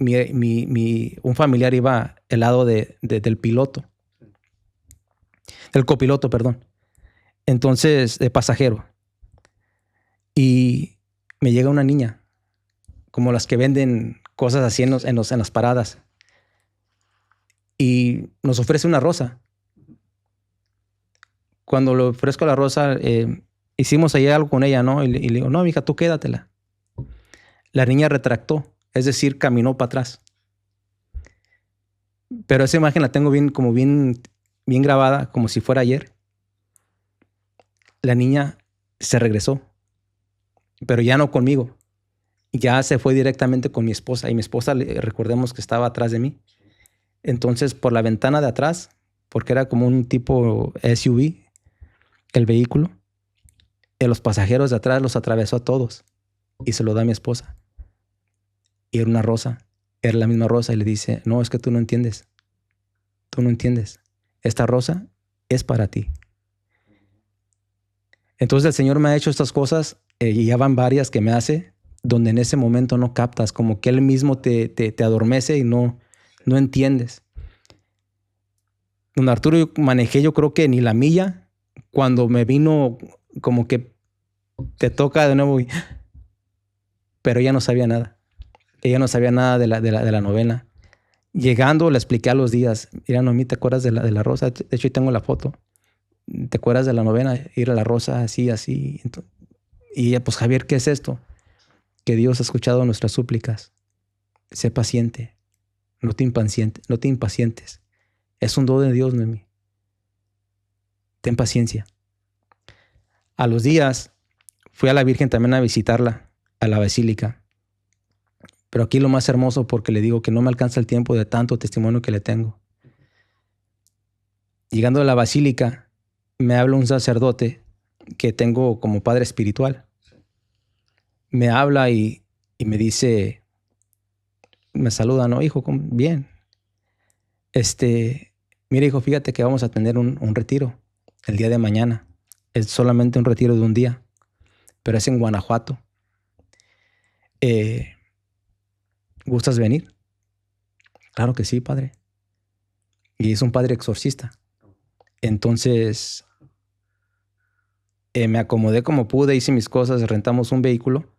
Un familiar iba al lado del piloto, del copiloto, perdón. Entonces, de pasajero. Y me llega una niña, como las que venden cosas así en las paradas. Y nos ofrece una rosa. Cuando le ofrezco la rosa, hicimos ahí algo con ella, ¿no? Y le digo, no, mija, tú quédatela. La niña retractó, es decir, caminó para atrás. Pero esa imagen la tengo bien grabada, como si fuera ayer. La niña se regresó, pero ya no conmigo. Ya se fue directamente con mi esposa. Y mi esposa, recordemos que estaba atrás de mí. Entonces, por la ventana de atrás, porque era como un tipo SUV, el vehículo, los pasajeros de atrás los atravesó a todos y se lo da a mi esposa. Y era una rosa, era la misma rosa, y le dice, no, es que tú no entiendes. Tú no entiendes. Esta rosa es para ti. Entonces el Señor me ha hecho estas cosas, y ya van varias que me hace, donde en ese momento no captas, como que Él mismo te adormece y no entiendes. Don Arturo, yo manejé, yo creo que ni la milla, cuando me vino como que te toca de nuevo, pero ella no sabía nada. Ella no sabía nada de la novena. Llegando, le expliqué a los días, mira, Noemí, ¿te acuerdas de la rosa? De hecho, ahí tengo la foto. ¿Te acuerdas de la novena? Ir a la rosa, así. Y ella, pues, Javier, ¿qué es esto? Que Dios ha escuchado nuestras súplicas. Sé paciente. No te impacientes. Es un don de Dios, Noemí. Ten paciencia. A los días, fui a la Virgen también a visitarla, a la Basílica. Pero aquí lo más hermoso, porque le digo que no me alcanza el tiempo de tanto testimonio que le tengo. Llegando a la Basílica, me habla un sacerdote que tengo como padre espiritual. Me habla y me dice, me saluda, ¿no, hijo? Bien. Mira, hijo, fíjate que vamos a tener un retiro el día de mañana. Es solamente un retiro de un día, pero es en Guanajuato. ¿Gustas venir? Claro que sí, padre. Y es un padre exorcista. Entonces, me acomodé como pude, hice mis cosas, rentamos un vehículo.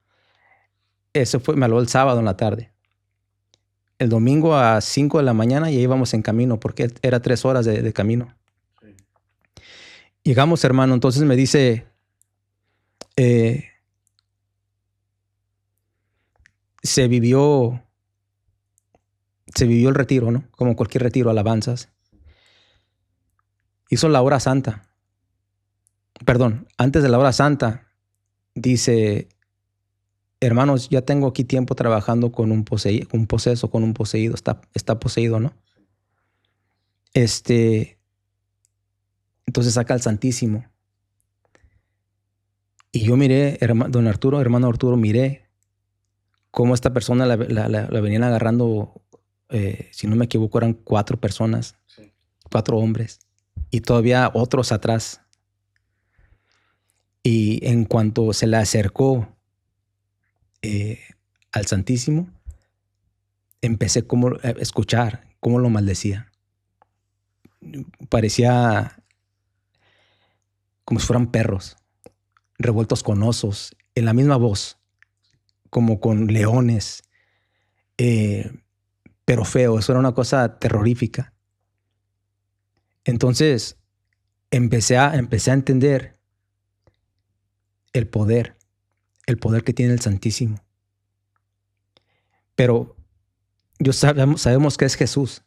Me habló el sábado en la tarde. El domingo a 5 de la mañana ya íbamos en camino, porque era 3 horas de camino. Sí. Llegamos, hermano, entonces me dice, se vivió el retiro, ¿no? Como cualquier retiro, alabanzas. Hizo la hora santa. Perdón, antes de la hora santa, dice, hermanos, ya tengo aquí tiempo trabajando con un poseído, está poseído, ¿no? Entonces saca al Santísimo. Y yo miré, hermano Arturo, miré cómo esta persona la venían agarrando, si no me equivoco, eran 4 personas, sí. 4 hombres, y todavía otros atrás. Y en cuanto se le acercó al Santísimo, empecé a escuchar cómo lo maldecía. Parecía como si fueran perros, revueltos con osos, en la misma voz, como con leones, pero feo. Eso era una cosa terrorífica. Entonces empecé a entender el poder que tiene el Santísimo. Pero sabemos que es Jesús.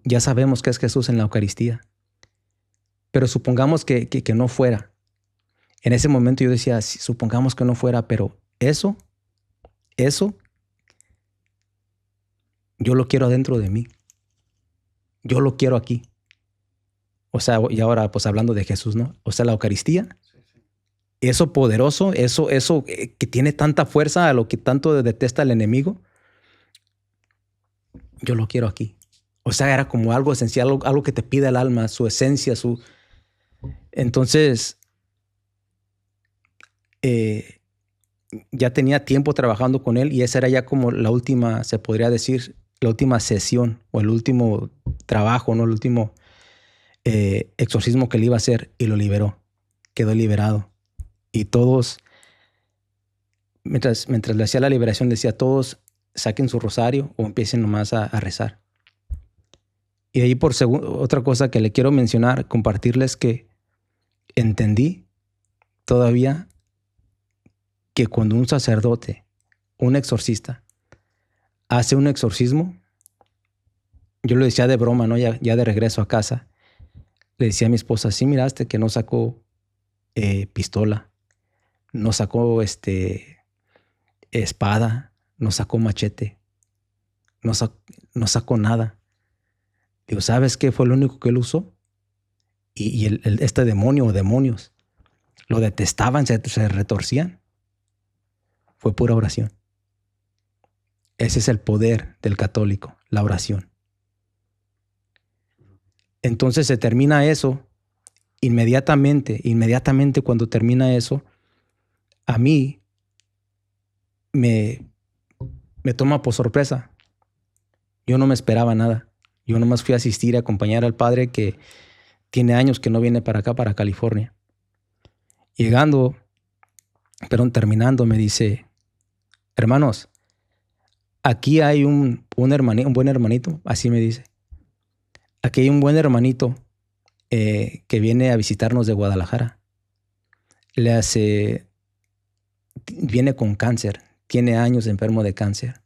Ya sabemos que es Jesús en la Eucaristía. Pero supongamos que no fuera. En ese momento yo decía, supongamos que no fuera, pero eso, yo lo quiero dentro de mí. Yo lo quiero aquí. O sea, y ahora pues hablando de Jesús, ¿no? O sea, la Eucaristía, eso poderoso, eso que tiene tanta fuerza, a lo que tanto detesta el enemigo, yo lo quiero aquí. O sea, era como algo esencial, algo que te pide el alma, su esencia, Entonces, ya tenía tiempo trabajando con él y esa era ya como la última, se podría decir, la última sesión o el último trabajo, ¿no? El último exorcismo que le iba a hacer, y lo liberó. Quedó liberado. Y todos, mientras le hacía la liberación, decía, todos saquen su rosario o empiecen nomás a rezar. Y ahí otra cosa que le quiero mencionar, compartirles, que entendí todavía que cuando un sacerdote, un exorcista, hace un exorcismo, yo lo decía de broma, ¿no? Ya de regreso a casa, le decía a mi esposa, sí miraste que no sacó pistola, no sacó espada, no sacó machete, no sacó nada. Digo, ¿sabes qué fue lo único que él usó? Y este demonio o demonios lo detestaban, se retorcían. Fue pura oración. Ese es el poder del católico, la oración. Entonces se termina eso, inmediatamente cuando termina eso, a mí me toma por sorpresa. Yo no me esperaba nada. Yo nomás fui a asistir, a acompañar al padre que tiene años que no viene para acá, para California. Terminando, me dice, hermanos, aquí hay un buen hermanito, así me dice. Aquí hay un buen hermanito que viene a visitarnos de Guadalajara. Viene con cáncer, tiene años enfermo de cáncer.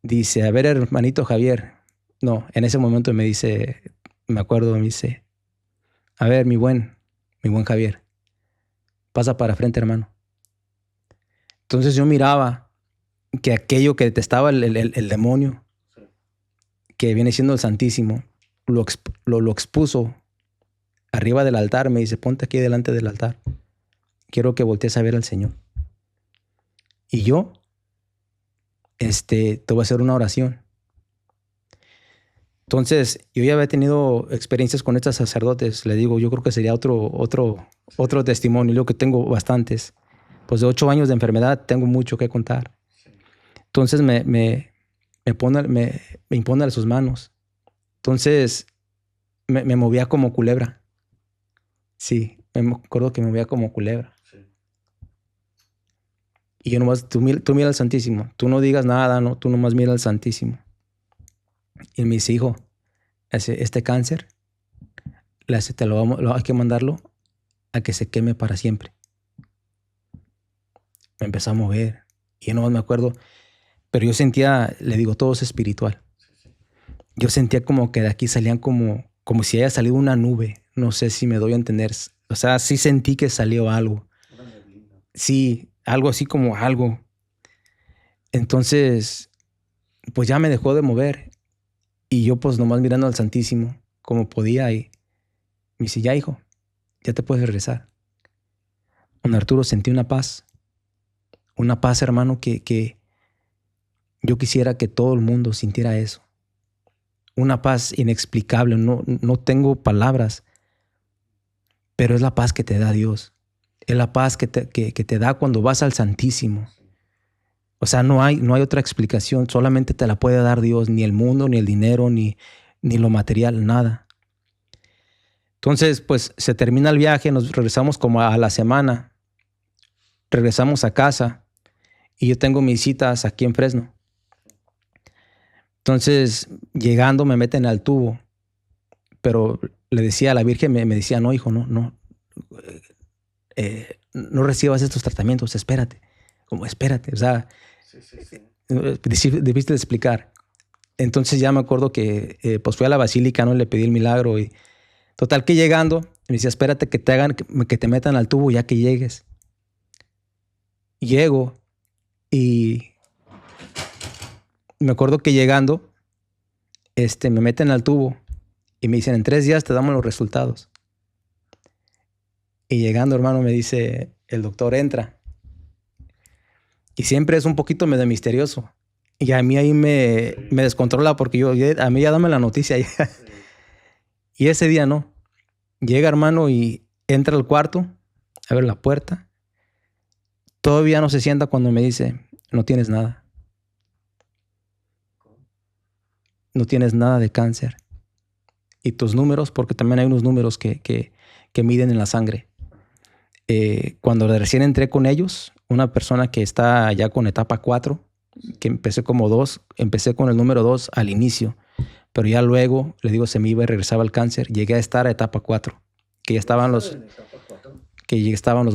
Dice, a ver, hermanito Javier. No, en ese momento me dice, me acuerdo, me dice, a ver, mi buen Javier, pasa para frente, hermano. Entonces yo miraba que aquello que detestaba el demonio, que viene siendo el Santísimo, lo expuso arriba del altar. Me dice, ponte aquí delante del altar. Quiero que voltees a ver al Señor. Y yo, te voy a hacer una oración. Entonces, yo ya había tenido experiencias con estos sacerdotes. Le digo, yo creo que sería otro testimonio. Yo que tengo bastantes. Pues de 8 años de enfermedad tengo mucho que contar. Entonces me impone a sus manos. Entonces me movía como culebra. Sí, me acuerdo que me movía como culebra. Sí. Y yo nomás, tú mira al Santísimo. Tú no digas nada, no, tú nomás mira al Santísimo. Y me dice, hijo, este cáncer, hay que mandarlo a que se queme para siempre. Me empezó a mover. Y yo nomás me acuerdo, pero yo sentía, le digo, todo es espiritual. Yo sentía como que de aquí salían como si haya salido una nube. No sé si me doy a entender. O sea, sí sentí que salió algo. Sí, algo así como algo. Entonces, pues ya me dejó de mover. Y yo pues nomás mirando al Santísimo como podía. Y me dice, ya hijo, ya te puedes regresar. Don Arturo, sentí una paz. Una paz, hermano, que yo quisiera que todo el mundo sintiera eso. Una paz inexplicable. No tengo palabras. Pero es la paz que te da Dios. Es la paz que te da cuando vas al Santísimo. O sea, no hay otra explicación. Solamente te la puede dar Dios. Ni el mundo, ni el dinero, ni lo material, nada. Entonces, pues se termina el viaje. Nos regresamos como a la semana. Regresamos a casa. Y yo tengo mis citas aquí en Fresno. Entonces, llegando me meten al tubo. Pero le decía a la Virgen, me decía, no, hijo, no recibas estos tratamientos, espérate. Como, espérate, o sea, difícil de explicar. Entonces ya me acuerdo que pues fui a la basílica, ¿no? Le pedí el milagro y total que llegando, me decía, espérate que te metan al tubo ya que llegues. Llego y me acuerdo que llegando, me meten al tubo y me dicen, en 3 días te damos los resultados. Y llegando, hermano, me dice, el doctor entra. Y siempre es un poquito medio misterioso. Y a mí ahí me descontrola porque a mí ya dame la noticia. Sí. Y ese día no. Llega, hermano, y entra al cuarto, abre la puerta. Todavía no se sienta cuando me dice, no tienes nada. No tienes nada de cáncer. Y tus números, porque también hay unos números que miden en la sangre. Cuando recién entré con ellos, una persona que está ya con etapa 4, que empecé con el número 2 al inicio, pero ya luego, le digo, se me iba y regresaba el cáncer, llegué a estar a etapa 4, que ya estaban los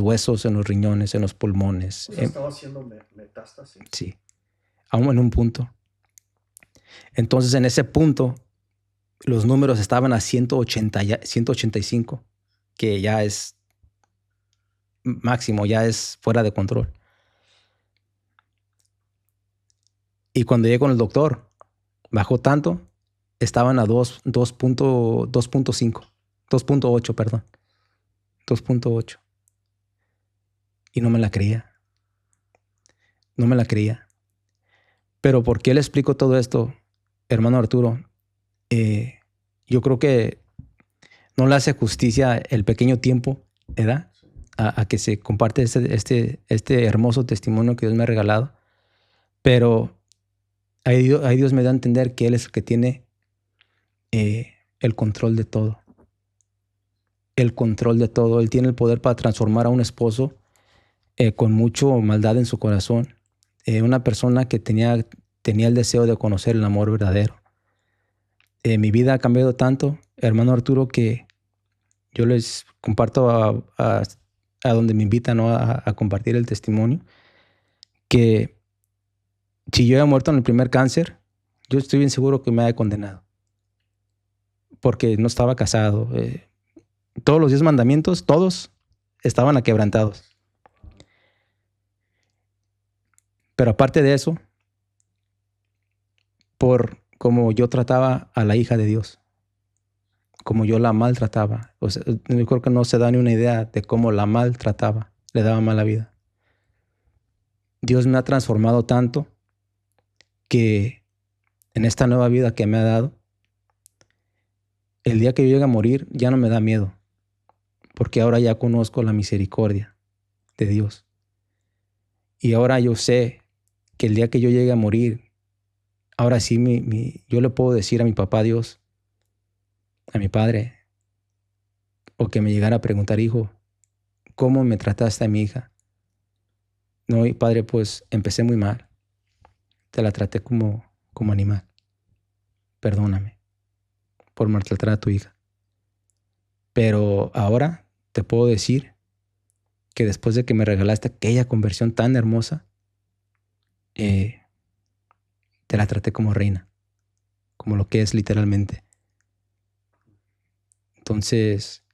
huesos en los riñones, en los pulmones. O sea, estaba haciendo metástasis. Sí, aún en un punto. Entonces, en ese punto, los números estaban a 185, que ya es máximo, ya es fuera de control. Y cuando llegué con el doctor, bajó tanto, estaban a 2.8, perdón. 2.8. Y no me la creía. No me la creía. Pero ¿por qué le explico todo esto, hermano Arturo? Yo creo que no le hace justicia el pequeño tiempo, ¿verdad? A que se comparte este hermoso testimonio que Dios me ha regalado. Pero ahí Dios me da a entender que Él es el que tiene el control de todo. El control de todo. Él tiene el poder para transformar a un esposo con mucha maldad en su corazón. Una persona que tenía el deseo de conocer el amor verdadero. Mi vida ha cambiado tanto, hermano Arturo, que yo les comparto a donde me invitan, ¿no? a compartir el testimonio, que si yo había muerto en el primer cáncer, yo estoy bien seguro que me había condenado. Porque no estaba casado. Todos los 10 mandamientos, todos estaban aquebrantados. Pero aparte de eso, por como yo trataba a la hija de Dios, como yo la maltrataba. O sea, yo creo que no se da ni una idea de cómo la maltrataba, le daba mala vida. Dios me ha transformado tanto que en esta nueva vida que me ha dado, el día que yo llegue a morir ya no me da miedo, porque ahora ya conozco la misericordia de Dios. Y ahora yo sé que el día que yo llegue a morir, ahora sí yo le puedo decir a mi papá Dios, a mi padre, o que me llegara a preguntar, hijo, ¿cómo me trataste a mi hija? No, y padre, pues empecé muy mal. Te la traté como animal. Perdóname por maltratar a tu hija. Pero ahora te puedo decir que después de que me regalaste aquella conversión tan hermosa, te la traté como reina, como lo que es literalmente. Entonces,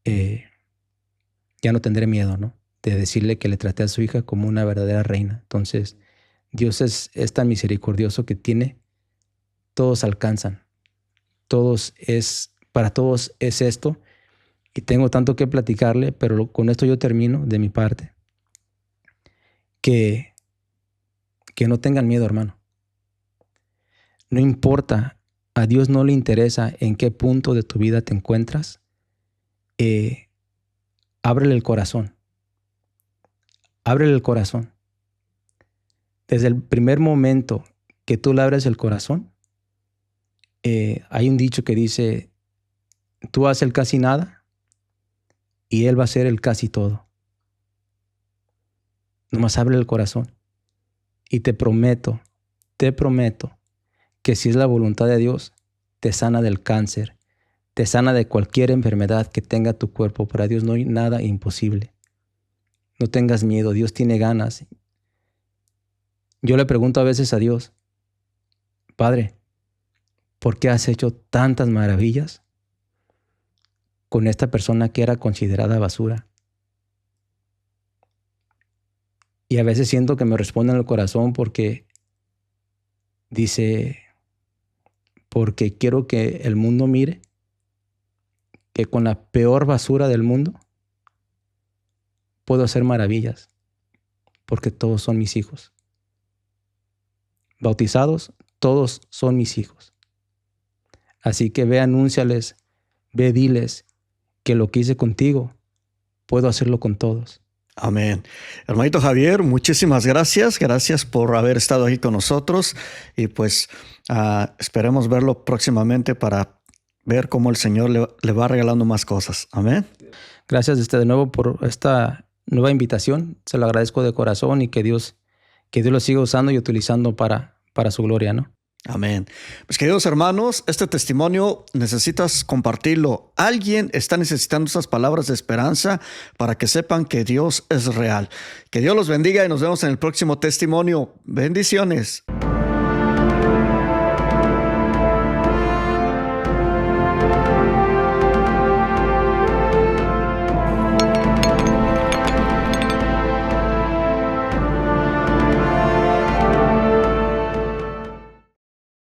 ya no tendré miedo, ¿no? De decirle que le traté a su hija como una verdadera reina. Entonces, Dios es tan misericordioso que todos alcanzan. Para todos es esto. Y tengo tanto que platicarle, pero con esto yo termino de mi parte. Que no tengan miedo, hermano. No importa, a Dios no le interesa en qué punto de tu vida te encuentras. Ábrele el corazón. Ábrele el corazón. Desde el primer momento que tú le abres el corazón, hay un dicho que dice, tú haces el casi nada y Él va a hacer el casi todo. Nomás abre el corazón. Y te prometo que si es la voluntad de Dios, te sana del cáncer, te sana de cualquier enfermedad que tenga tu cuerpo. Para Dios no hay nada imposible. No tengas miedo, Dios tiene ganas. Yo le pregunto a veces a Dios, Padre, ¿por qué has hecho tantas maravillas con esta persona que era considerada basura? Y a veces siento que me responde en el corazón porque dice, porque quiero que el mundo mire que con la peor basura del mundo puedo hacer maravillas, porque todos son mis hijos. Bautizados, todos son mis hijos. Así que ve, anúnciales, ve, diles que lo que hice contigo, puedo hacerlo con todos. Amén. Hermanito Javier, muchísimas gracias. Gracias por haber estado aquí con nosotros y pues esperemos verlo próximamente para ver cómo el Señor le va regalando más cosas. Amén. Gracias de nuevo por esta nueva invitación. Se lo agradezco de corazón y que Dios lo siga usando y utilizando para su gloria, ¿no? Amén. Pues queridos hermanos, este testimonio necesitas compartirlo. Alguien está necesitando estas palabras de esperanza para que sepan que Dios es real. Que Dios los bendiga y nos vemos en el próximo testimonio. Bendiciones.